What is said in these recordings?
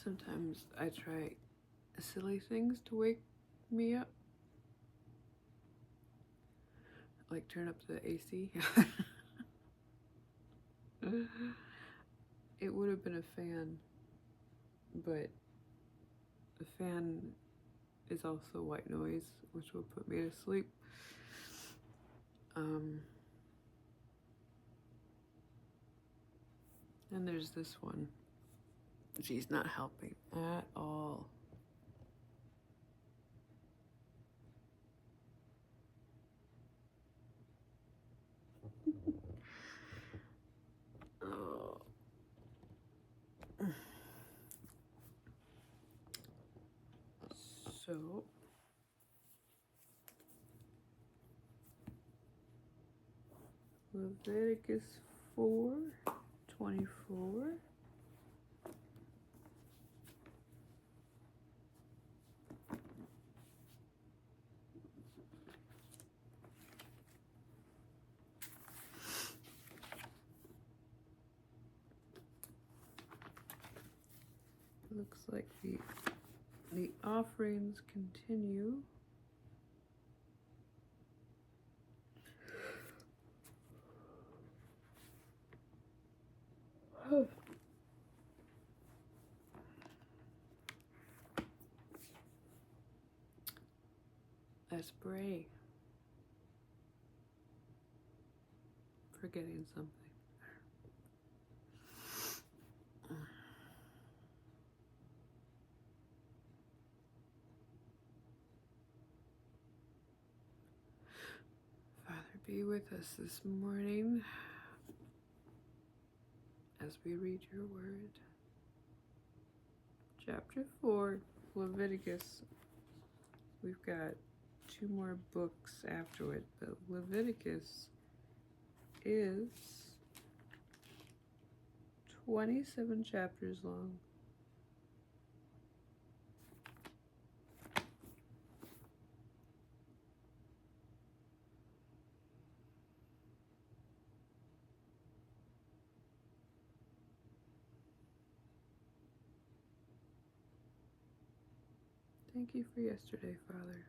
Sometimes I try silly things to wake me up. Like turn up the AC. It would have been a fan, but the fan is also white noise, which will put me to sleep. And there's this one. She's not helping at all. Oh. So Leviticus 4:24. Looks like the offerings continue. Let's pray. Forgetting something. Father, be with us this morning as we read your word. Chapter 4, Leviticus. We've got 2 more books after it, but Leviticus is 27 chapters long. Thank you for yesterday, Father.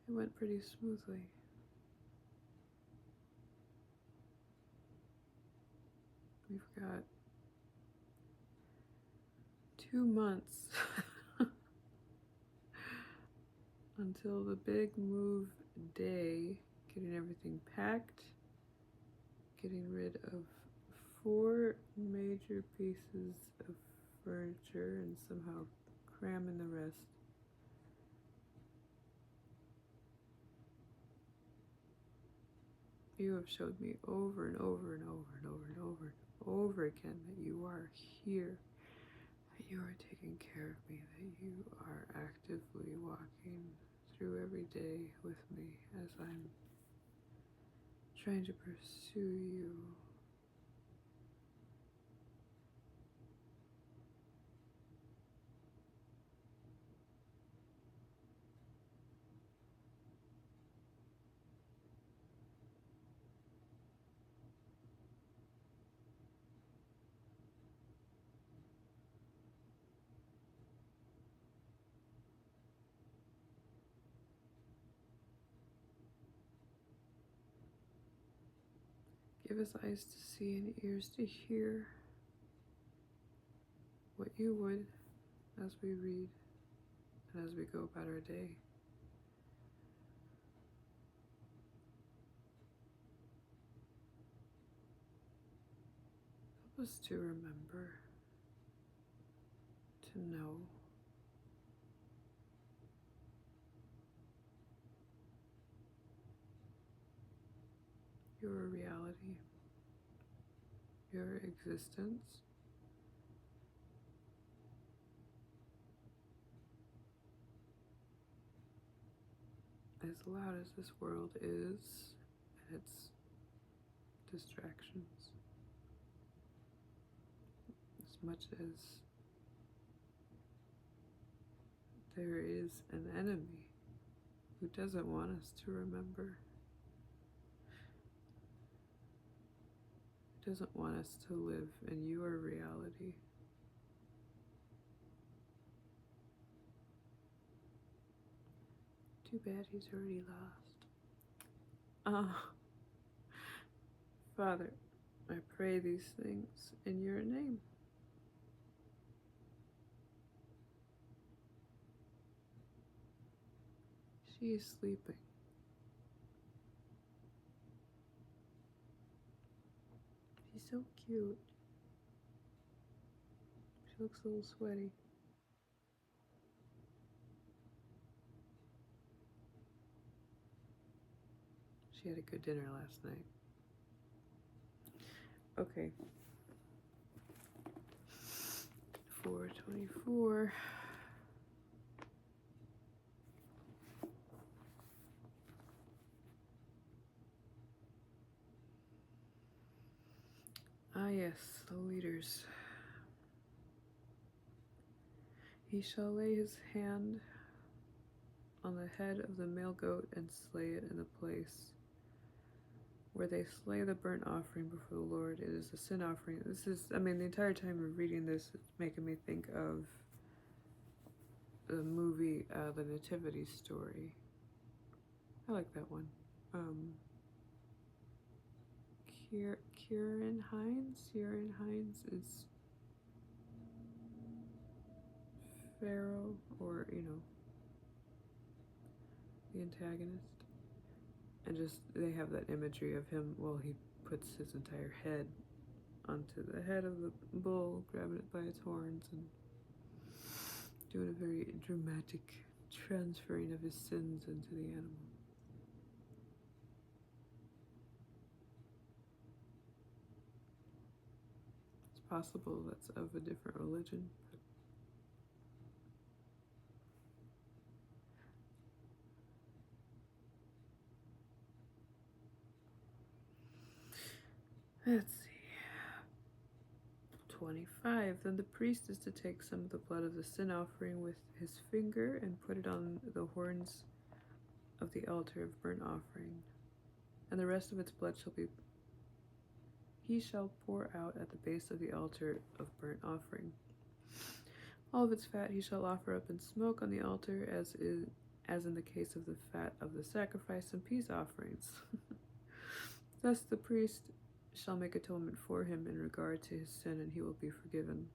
It went pretty smoothly. We've got 2 months until the big move day, getting everything packed, getting rid of 4 major pieces of furniture and somehow cramming the rest. You have showed me over and over and over and over and over and over again that you are here, that you are taking care of me, that you are actively walking through every day with me as I'm trying to pursue you. Give us eyes to see and ears to hear what you would as we read and as we go about our day. Help us to remember, to know, your reality, your existence. As loud as this world is and its distractions, as much as there is an enemy who doesn't want us to remember, doesn't want us to live in your reality. Too bad he's already lost. Father, I pray these things in your name. She is sleeping. She's so cute. She looks a little sweaty. She had a good dinner last night. Okay. 424. Ah, yes, the leaders. He shall lay his hand on the head of the male goat and slay it in the place where they slay the burnt offering before the Lord. It is a sin offering. This is, the entire time of reading this, it's making me think of the movie, The Nativity Story. I like that one. Kieran Hines is Pharaoh, or, the antagonist. And just, they have that imagery of him, he puts his entire head onto the head of the bull, grabbing it by its horns, and doing a very dramatic transferring of his sins into the animal. It's possible that's of a different religion. Let's see. 25. Then the priest is to take some of the blood of the sin offering with his finger and put it on the horns of the altar of burnt offering, and the rest of its blood he shall pour out at the base of the altar of burnt offering. All of its fat he shall offer up in smoke on the altar, as in the case of the fat of the sacrifice and peace offerings. Thus the priest shall make atonement for him in regard to his sin, and he will be forgiven.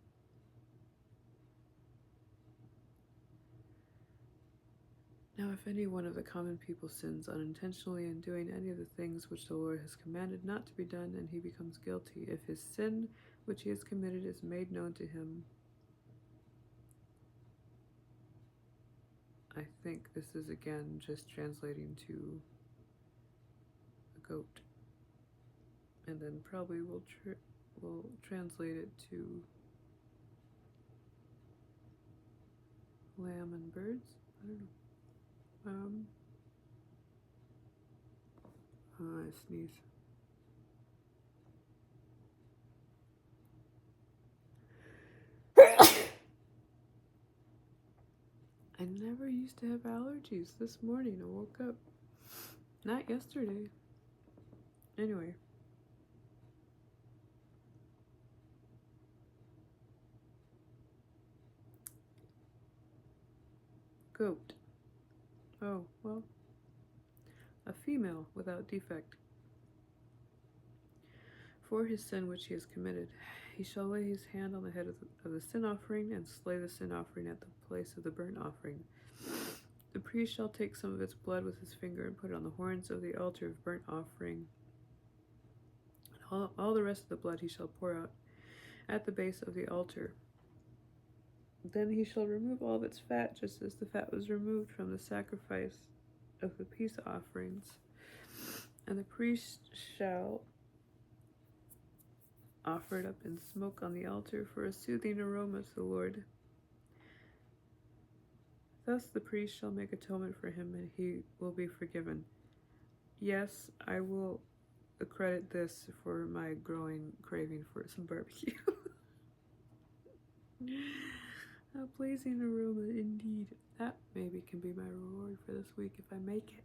Now if any one of the common people sins unintentionally in doing any of the things which the Lord has commanded not to be done, and he becomes guilty, if his sin which he has committed is made known to him, I think this is again just translating to a goat, and then probably we'll translate it to lamb and birds. I don't know. I sneeze. I never used to have allergies. This morning I woke up. Not yesterday. Anyway. Goat. Oh, well. A female without defect. For his sin which he has committed, he shall lay his hand on the head of the sin offering and slay the sin offering at the place of the burnt offering. The priest shall take some of its blood with his finger and put it on the horns of the altar of burnt offering. And all the rest of the blood he shall pour out at the base of the altar. Then he shall remove all of its fat, just as the fat was removed from the sacrifice of the peace offerings. And the priest shall offer it up in smoke on the altar for a soothing aroma to the Lord. Thus the priest shall make atonement for him, and he will be forgiven. Yes, I will accredit this for my growing craving for some barbecue. A pleasing aroma indeed. That maybe can be my reward for this week if I make it.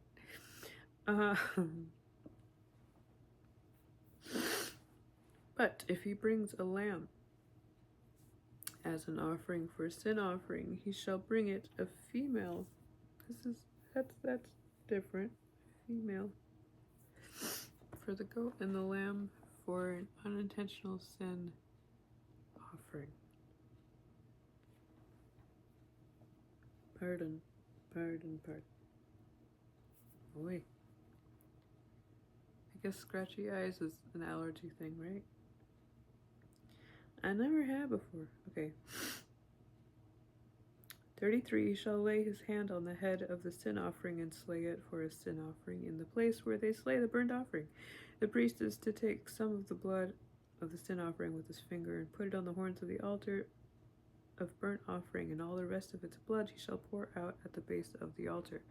But if he brings a lamb as an offering for a sin offering, he shall bring it a female. That's different. Female for the goat, and the lamb for an unintentional sin offering. Pardon. Boy. I guess scratchy eyes is an allergy thing, right? I never had before. Okay. 33. He shall lay his hand on the head of the sin offering and slay it for a sin offering in the place where they slay the burnt offering. The priest is to take some of the blood of the sin offering with his finger and put it on the horns of the altar of burnt offering, and all the rest of its blood he shall pour out at the base of the altar.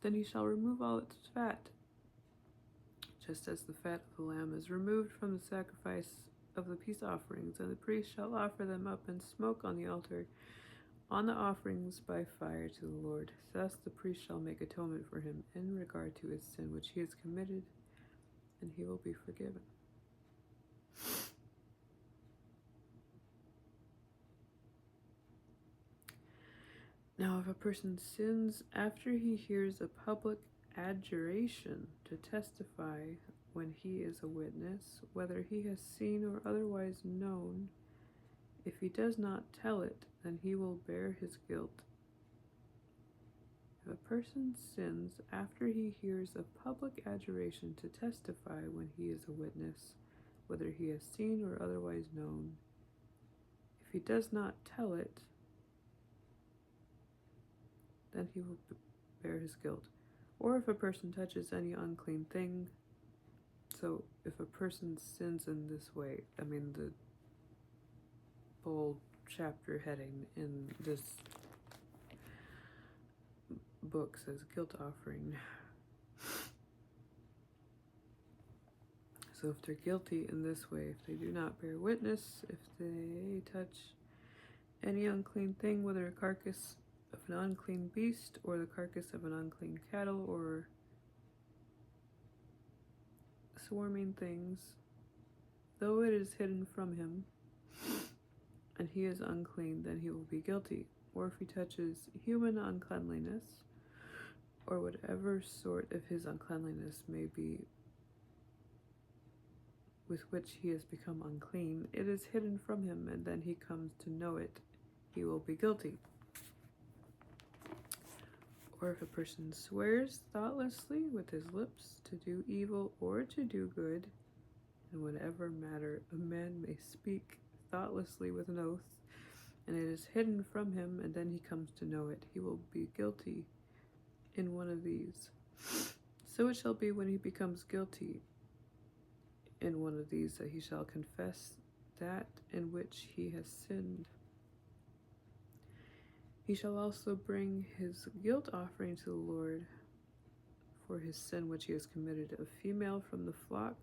Then he shall remove all its fat, just as the fat of the lamb is removed from the sacrifice of the peace offerings, and the priest shall offer them up in smoke on the altar, on the offerings by fire to the Lord. Thus the priest shall make atonement for him in regard to his sin which he has committed, and he will be forgiven. Now, if a person sins after he hears a public adjuration to testify when he is a witness, whether he has seen or otherwise known, if he does not tell it, then he will bear his guilt. If a person sins after he hears a public adjuration to testify when he is a witness, whether he has seen or otherwise known, if he does not tell it, then he will bear his guilt. Or if a person touches any unclean thing. So if a person sins in this way, I mean the bold chapter heading in this book says guilt offering. So if they're guilty in this way, if they do not bear witness, if they touch any unclean thing, whether a carcass of an unclean beast or the carcass of an unclean cattle or swarming things, though it is hidden from him and he is unclean, then he will be guilty. Or if he touches human uncleanliness, or whatever sort of his uncleanliness may be with which he has become unclean, it is hidden from him, and then he comes to know it, he will be guilty. Or if a person swears thoughtlessly with his lips to do evil or to do good, in whatever matter a man may speak thoughtlessly with an oath, and it is hidden from him, and then he comes to know it, he will be guilty in one of these. So it shall be when he becomes guilty in one of these that he shall confess that in which he has sinned. He shall also bring his guilt offering to the Lord for his sin which he has committed, a female from the flock,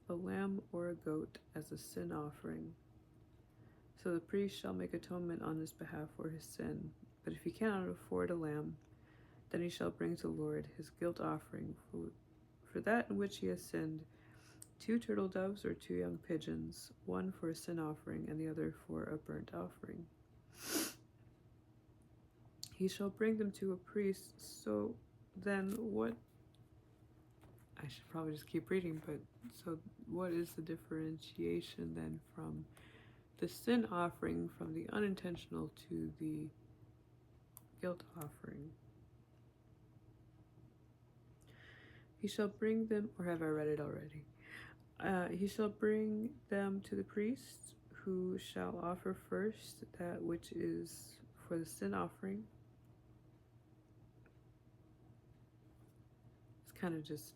a lamb or a goat as a sin offering. So the priest shall make atonement on his behalf for his sin. But if he cannot afford a lamb, then he shall bring to the Lord his guilt offering for that in which he has sinned, 2 turtle doves or 2 young pigeons, one for a sin offering and the other for a burnt offering. He shall bring them to a priest. So then what? I should probably just keep reading, but so what is the differentiation then from the sin offering, from the unintentional to the guilt offering? He shall bring them, or have I read it already? He shall bring them to the priest, who shall offer first that which is for the sin offering. It's kind of just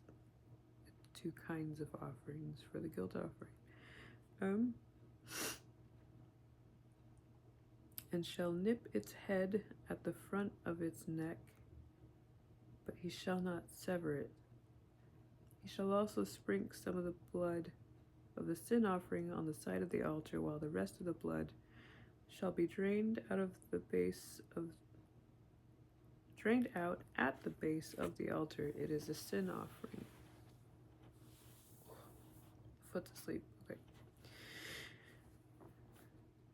2 kinds of offerings for the guilt offering. And shall nip its head at the front of its neck, but he shall not sever it. He shall also sprinkle some of the blood of the sin offering on the side of the altar, while the rest of the blood shall be drained out at the base of the altar. It is a sin offering. Foot's asleep.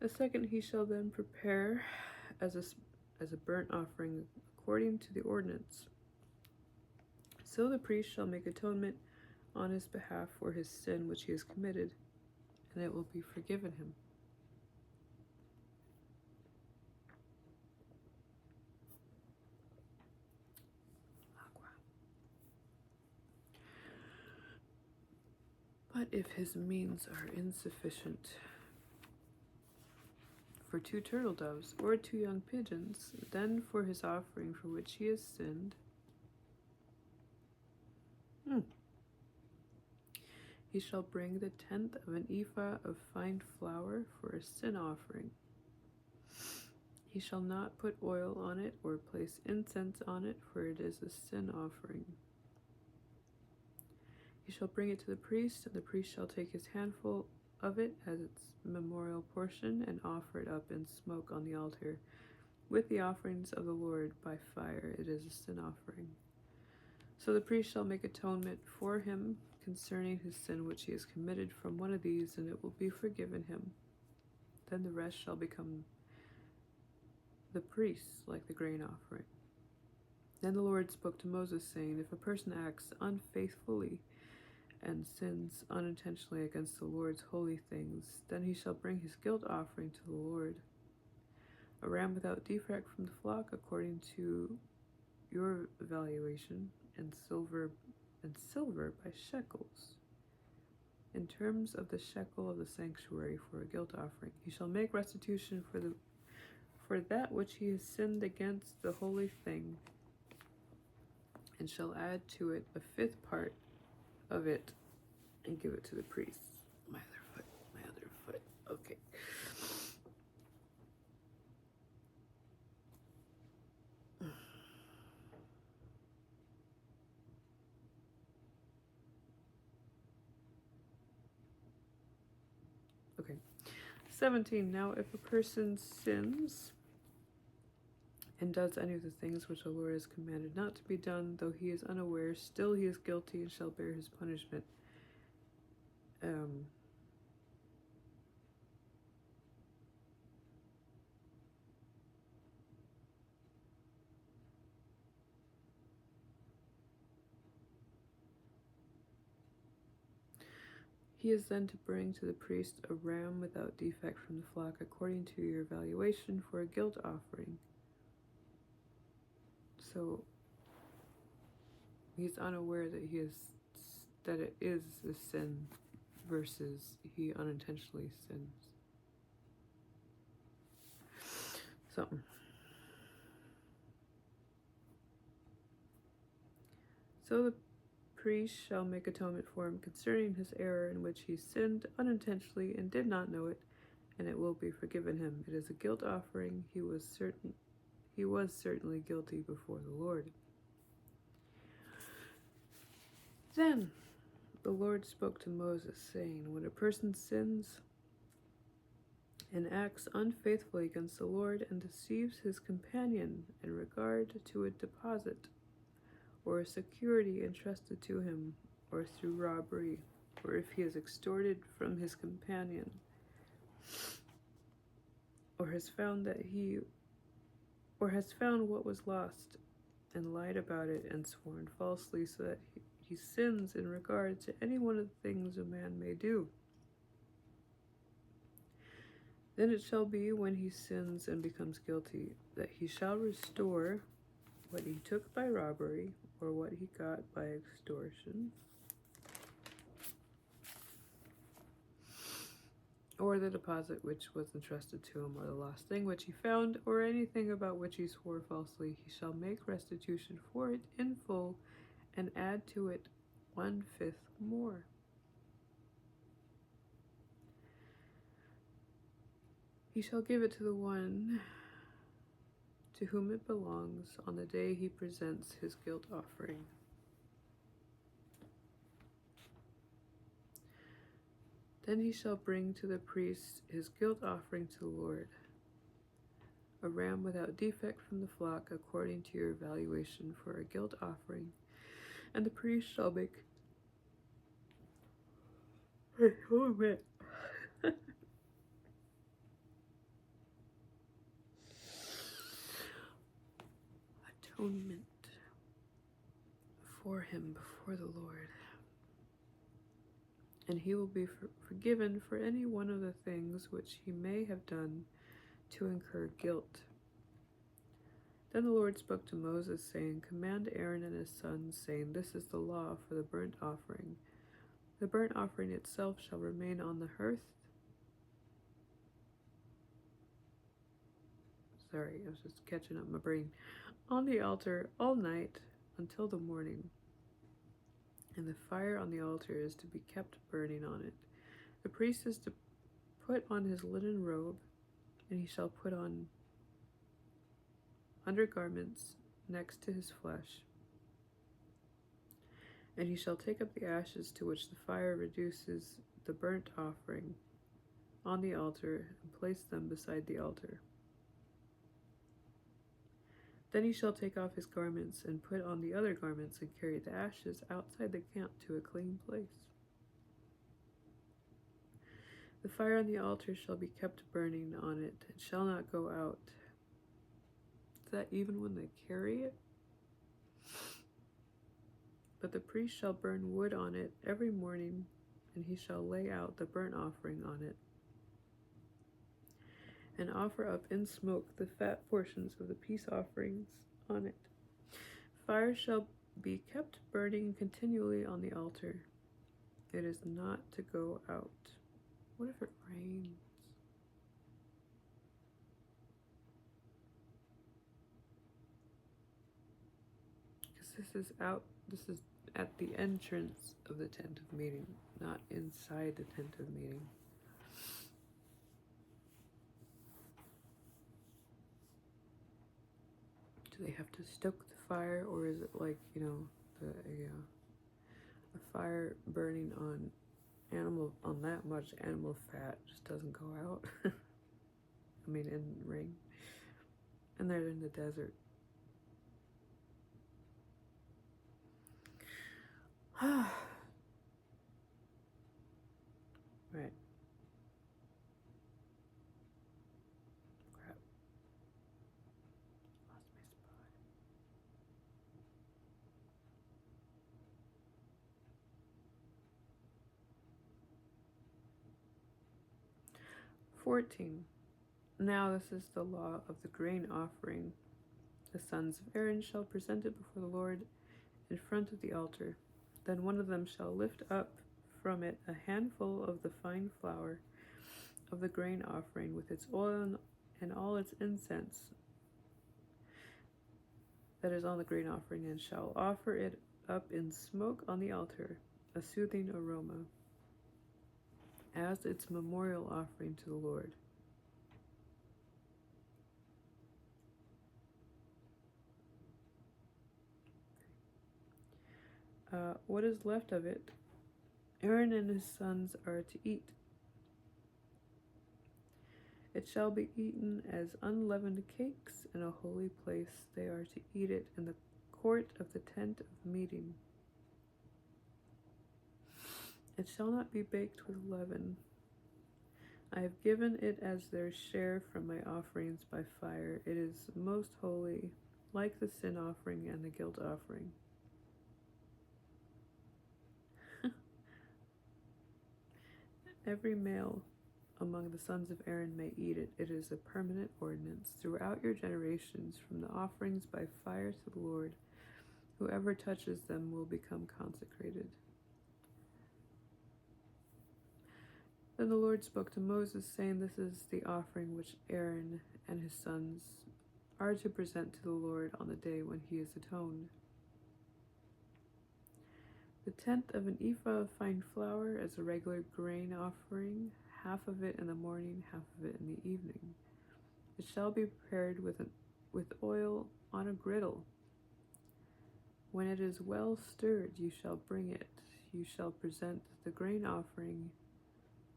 A second he shall then prepare as a burnt offering according to the ordinance. So the priest shall make atonement on his behalf for his sin which he has committed, and it will be forgiven him. But if his means are insufficient for 2 turtle doves or 2 young pigeons, then for his offering for which he has sinned, he shall bring the 10th of an ephah of fine flour for a sin offering. He shall not put oil on it or place incense on it, for it is a sin offering. He shall bring it to the priest, and the priest shall take his handful of it as its memorial portion and offer it up in smoke on the altar with the offerings of the Lord by fire. It is a sin offering. So the priest shall make atonement for him concerning his sin which he has committed from one of these, and it will be forgiven him. Then the rest shall become the priest's, like the grain offering. Then the Lord spoke to Moses, saying, if a person acts unfaithfully and sins unintentionally against the Lord's holy things, then he shall bring his guilt offering to the Lord, a ram without defect from the flock according to your valuation, and silver by shekels, in terms of the shekel of the sanctuary for a guilt offering. He shall make restitution for that which he has sinned against the holy thing, and shall add to it a 5th part of it and give it to the priest. My other foot. Okay. Okay. 17. Now if a person sins and does any of the things which the Lord has commanded not to be done, though he is unaware, still he is guilty and shall bear his punishment. He is then to bring to the priest a ram without defect from the flock according to your valuation for a guilt offering. So he's unaware that it is a sin versus he unintentionally sins. So the priest shall make atonement for him concerning his error in which he sinned unintentionally and did not know it, and it will be forgiven him. It is a guilt offering. He was certainly guilty before the Lord. Then the Lord spoke to Moses, saying, when a person sins and acts unfaithfully against the Lord and deceives his companion in regard to a deposit or a security entrusted to him, or through robbery, or if he is extorted from his companion, or has found what was lost and lied about it and sworn falsely, so that he sins in regard to any one of the things a man may do. Then it shall be, when he sins and becomes guilty, that he shall restore what he took by robbery, or what he got by extortion, or the deposit which was entrusted to him, or the lost thing which he found, or anything about which he swore falsely. He shall make restitution for it in full, and add to it 1/5 more. He shall give it to the one to whom it belongs on the day he presents his guilt offering. Then he shall bring to the priest his guilt offering to the Lord, a ram without defect from the flock according to your valuation for a guilt offering, and the priest shall make atonement for him before the Lord. And he will be forgiven for any one of the things which he may have done to incur guilt. Then the Lord spoke to Moses, saying, Command Aaron and his sons, saying, This is the law for the burnt offering. The burnt offering itself shall remain on the hearth. Sorry, I was just catching up my brain. On the altar all night until the morning. And the fire on the altar is to be kept burning on it. The priest is to put on his linen robe, and he shall put on undergarments next to his flesh. And he shall take up the ashes to which the fire reduces the burnt offering on the altar and place them beside the altar. Then he shall take off his garments and put on the other garments and carry the ashes outside the camp to a clean place. The fire on the altar shall be kept burning on it. It shall not go out. Is that even when they carry it? But the priest shall burn wood on it every morning, and he shall lay out the burnt offering on it, and offer up in smoke the fat portions of the peace offerings on it. Fire shall be kept burning continually on the altar. It is not to go out. What if it rains? Because this is at the entrance of the tent of meeting, not inside the tent of meeting. Do they have to stoke the fire, or is it like, a fire burning on that much animal fat just doesn't go out? I mean, in rain. And they're in the desert. Right. Crap. Lost my spot. 14. Now this is the law of the grain offering. The sons of Aaron shall present it before the Lord in front of the altar. Then one of them shall lift up from it a handful of the fine flour of the grain offering with its oil and all its incense that is on the grain offering, and shall offer it up in smoke on the altar, a soothing aroma, as its memorial offering to the Lord. What is left of it, Aaron and his sons are to eat. It shall be eaten as unleavened cakes in a holy place. They are to eat it in the court of the tent of meeting. It shall not be baked with leaven. I have given it as their share from my offerings by fire. It is most holy, like the sin offering and the guilt offering. Every male among the sons of Aaron may eat it. It is a permanent ordinance throughout your generations, from the offerings by fire to the Lord. Whoever touches them will become consecrated. Then the Lord spoke to Moses, saying, This is the offering which Aaron and his sons are to present to the Lord on the day when he is atoned. The tenth of an ephah of fine flour as a regular grain offering, half of it in the morning, half of it in the evening. It shall be prepared with oil on a griddle. When it is well stirred, you shall bring it. You shall present the grain offering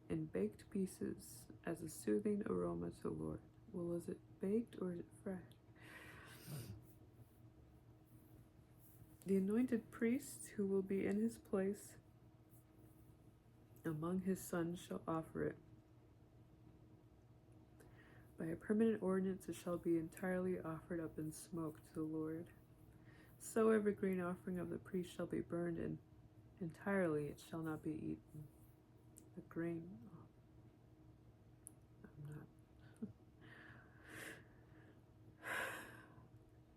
in baked pieces as a soothing aroma to the Lord. Well, is it baked or is it fresh? The anointed priest who will be in his place among his sons shall offer it. By a permanent ordinance it shall be entirely offered up in smoke to the Lord. So every grain offering of the priest shall be burned, and entirely it shall not be eaten. The grain. I'm not.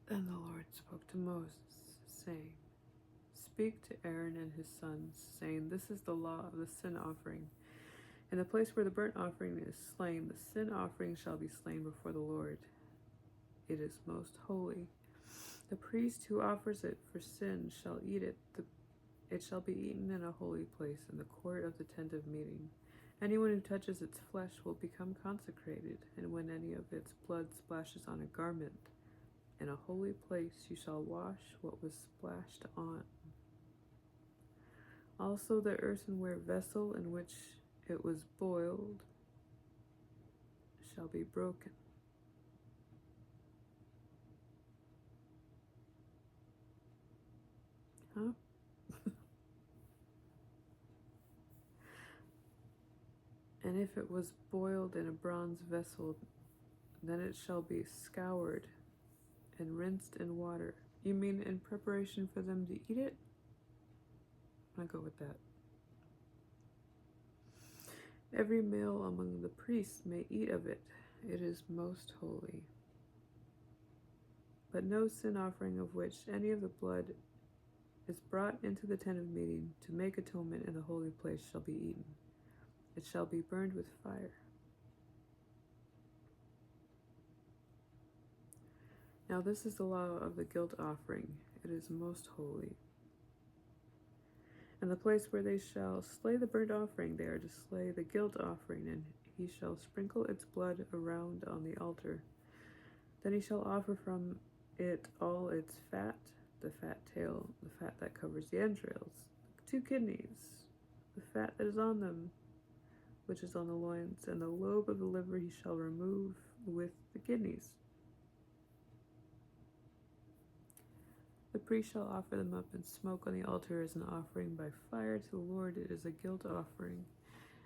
Then the Lord spoke to Moses, saying, Speak to Aaron and his sons, saying, This is the law of the sin offering. In the place where the burnt offering is slain, the sin offering shall be slain before the Lord. It is most holy. The priest who offers it for sin shall eat it. It shall be eaten in a holy place, in the court of the tent of meeting. Anyone who touches its flesh will become consecrated, and when any of its blood splashes on a garment, in a holy place you shall wash what was splashed on. Also the earthenware vessel in which it was boiled shall be broken. Huh? And if it was boiled in a bronze vessel, then it shall be scoured and rinsed in water. You mean in preparation for them to eat it? I'll go with that. Every male among the priests may eat of it. It is most holy. But no sin offering of which any of the blood is brought into the tent of meeting to make atonement in the holy place shall be eaten. It shall be burned with fire. Now this is the law of the guilt offering. It is most holy. And the place where they shall slay the burnt offering, they are to slay the guilt offering, and he shall sprinkle its blood around on the altar. Then he shall offer from it all its fat, the fat tail, the fat that covers the entrails, 2 kidneys, the fat that is on them, which is on the loins, and the lobe of the liver he shall remove with the kidneys. The priest shall offer them up in smoke on the altar as an offering by fire to the Lord. It is a guilt offering.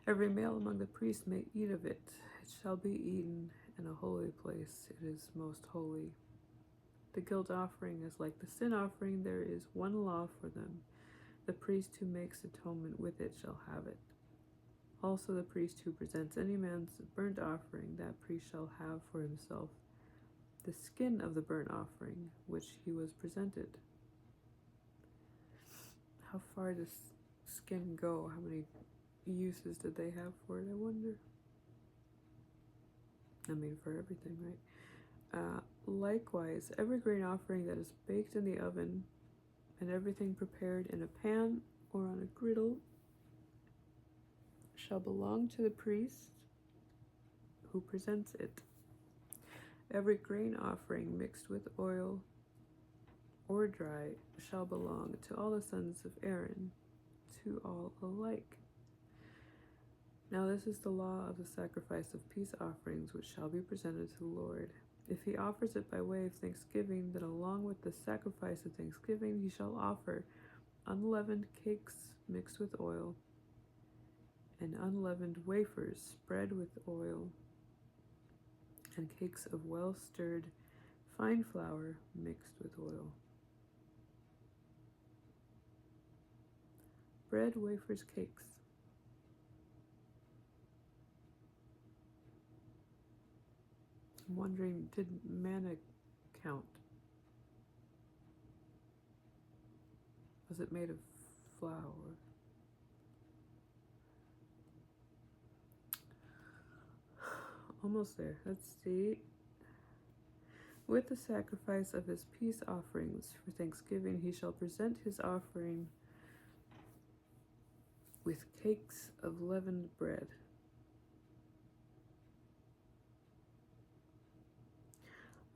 Every male among the priests may eat of it. It shall be eaten in a holy place. It is most holy. The guilt offering is like the sin offering. There is one law for them. The priest who makes atonement with it shall have it. Also the priest who presents any man's burnt offering, that priest shall have for himself the skin of the burnt offering which he was presented. How far does skin go? How many uses did they have for it, I wonder? I mean, for everything, right? Likewise, every grain offering that is baked in the oven, and everything prepared in a pan or on a griddle, shall belong to the priest who presents it. Every grain offering mixed with oil or dry shall belong to all the sons of Aaron, to all alike. Now this is the law of the sacrifice of peace offerings which shall be presented to the Lord. If he offers it by way of thanksgiving, then along with the sacrifice of thanksgiving he shall offer unleavened cakes mixed with oil, and unleavened wafers spread with oil, and cakes of well-stirred fine flour mixed with oil. Bread, wafers, cakes. I'm wondering, did manna count? Was it made of flour? Almost there. Let's see. With the sacrifice of his peace offerings for thanksgiving, he shall present his offering with cakes of leavened bread.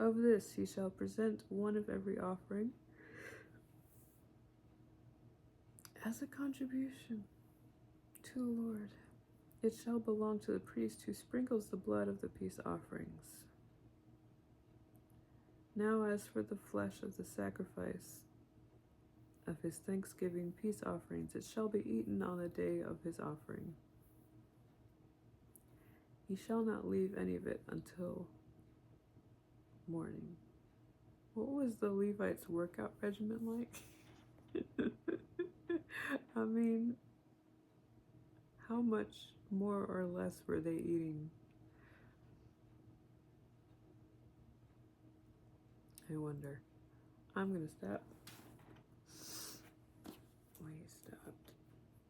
Of this he shall present one of every offering as a contribution to the Lord. It shall belong to the priest who sprinkles the blood of the peace offerings. Now as for the flesh of the sacrifice of his thanksgiving peace offerings, it shall be eaten on the day of his offering. He shall not leave any of it until morning. What was the Levites' workout regimen like? I mean, how much more or less were they eating? I wonder. I'm gonna stop. We stopped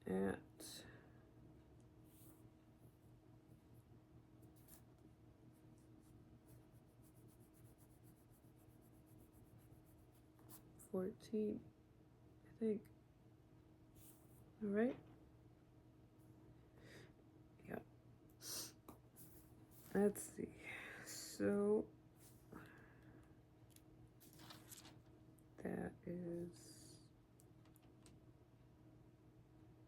at 14, I think. All right. Yeah. Let's see. So that is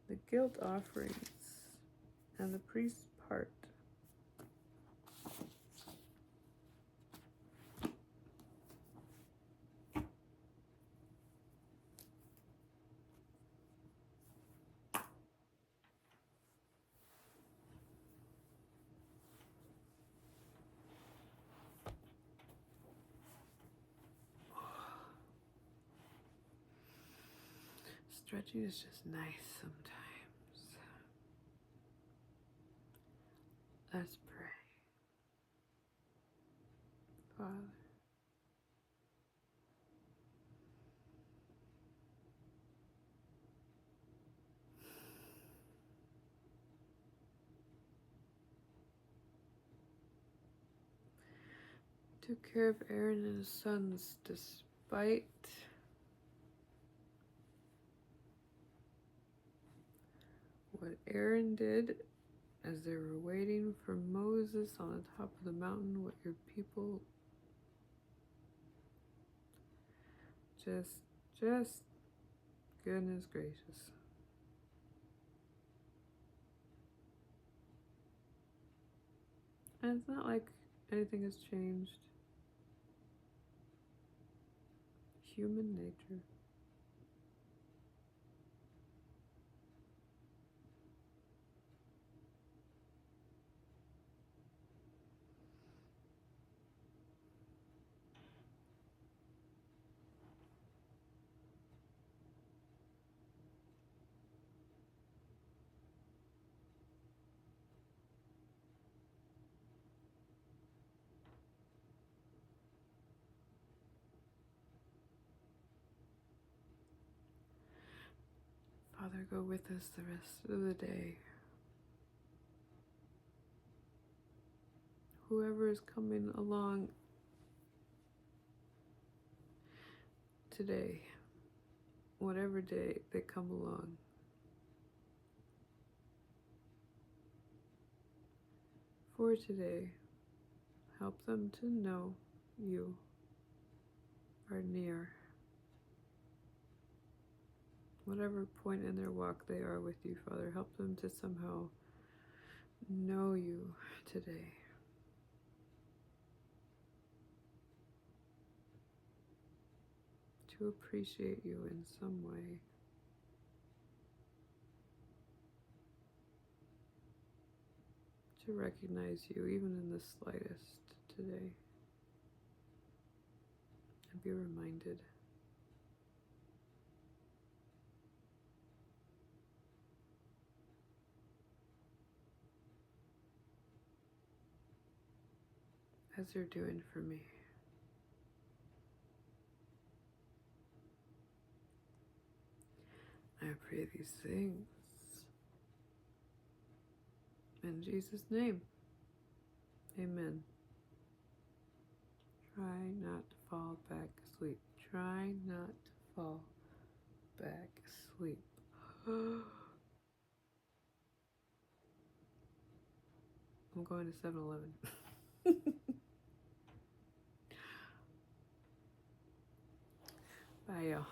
the guilt offerings and the priest's part. Stretching is just nice sometimes. Let's pray. Father, took care of Aaron and his sons despite what Aaron did as they were waiting for Moses on the top of the mountain, what your people just goodness gracious. And it's not like anything has changed. Human nature. Father, go with us the rest of the day. Whoever is coming along today, whatever day they come along, for today, help them to know you are near. Whatever point in their walk they are with you, Father, help them to somehow know you today. To appreciate you in some way. To recognize you even in the slightest today. And be reminded. As you're doing for me. I pray these things in Jesus' name. Amen. Try not to fall back asleep. Try not to fall back asleep. I'm going to 7-Eleven. Bye, y'all.